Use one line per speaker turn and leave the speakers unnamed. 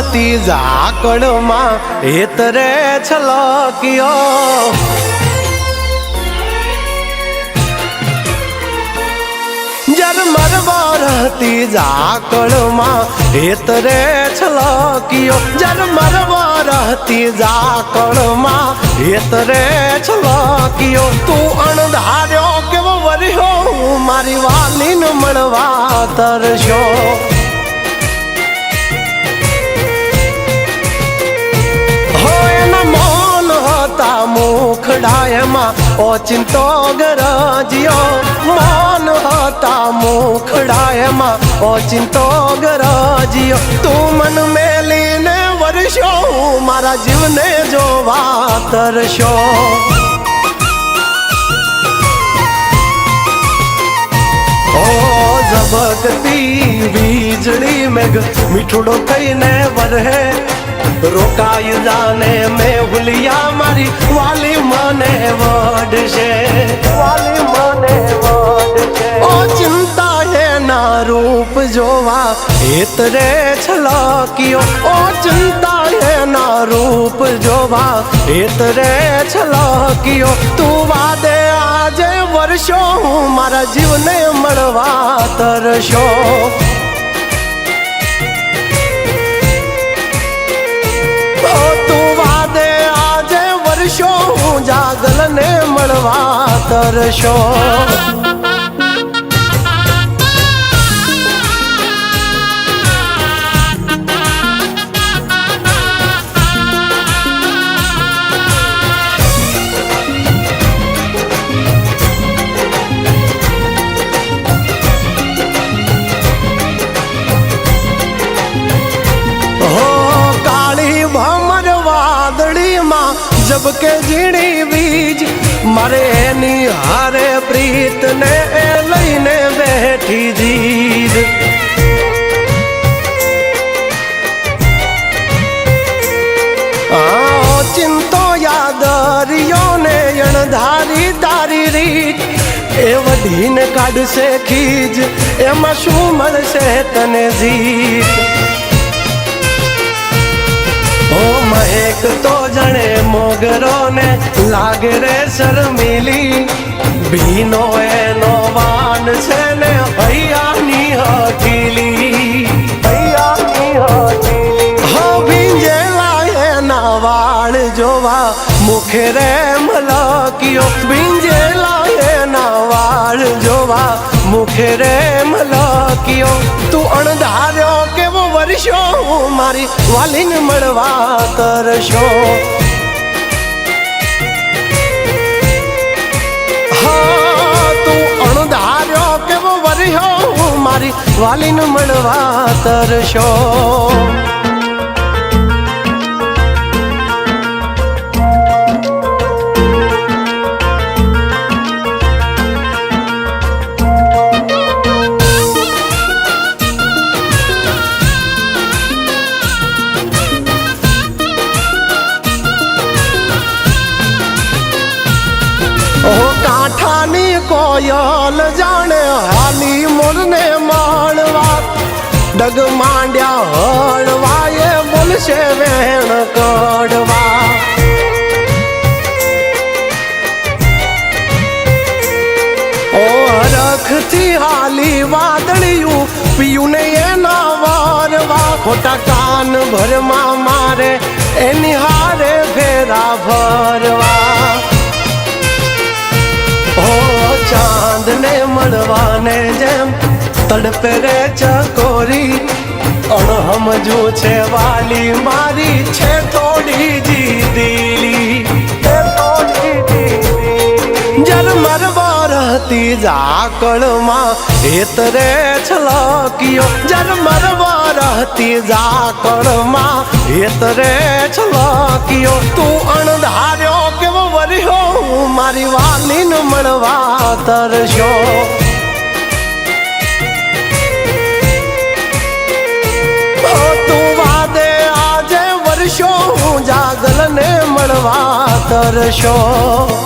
વરહતી ઝાકળમાં હેતરે છલક્યો ઝરમર વરહતી ઝાકળમાં હેતરે છલક્યો ઝરમર વરહતી ઝાકળમાં હેતરે છલક્યો તું અણધાર્યો કેવો વર્યો મારી વાલીને મળવા તરસ્યો મુખડાયમાં ઓચિંતો ગરજ્યો મૌન હતા મુખડાયમાં ઓચિંતો ગરજ્યો તું મન મેલીને વર્ષો મારા જીવને જોવા તરસ્યો ઓ ઝબકતી વીજળી મેઘ મીઠુડો થઈને વરહે રોકાઈ જાને મેં ભૂલિયા મારી વાલી મને વડશે વાલી મને વડશે ઓ ચિંતા હે ના રૂપ જોવા હેતરે છલક્યો ઓ ચિંતા હે ના રૂપ જોવા હેતરે છલક્યો તું વાદે આજે વર્ષો મારા જીવને મળવા તરસ્યો જાગલ ને મળવા તરસ્યો जब के जीणी बीज मारे एनी हारे प्रीत ने लईने बैठी जीद चिंतो यादरियों ने अणधारी तारी रीत ए वधीने काढसे खीज एमां शुं मळशे तने जीत ओ महक तो जने मोगरो ने लागे रे शर्मिली भीनो एनो वान छे ने हयानी हठीली हयानी हठीली हो भींजेला एना वाळ जोवा मुखे रे मलकियो भींजेला एना वाळ जोवा मुखे रे मलकियो तू अणधार्यो केवो वर्षो मारी वालीने મળવા તરસ્યો હા તું અણધાર્યો કેવો વર્યો મારી વાલીને મળવા તરસ્યો કાંઠાની કોયલ જાણે હાલી મોરને માણવા ડગ માંડ્યા હળવાએ બોલશે વેણ કડવા ઓ હરખથી હાલી વાદળિયું પિયું ને એના વારવા ખોટા કાન ભરમાં મારે એની હારે ફેરા ભરવા चांद ने मड़वाने जेम तड़पे रे चकोरी अण हम जो छे वाली मारी छे थोड़ी जी दिली झरमर वरहती ઝાકળમાં હેતરે છલક્યો झरमर वरहती ઝાકળમાં હેતરે છલક્યો तू अणधार्यो केवो वर्यो मारी वालीने મળવા તરસ્યો તું વાદે આજે વર્ષો જાગલ ને મળવા તરસ્યો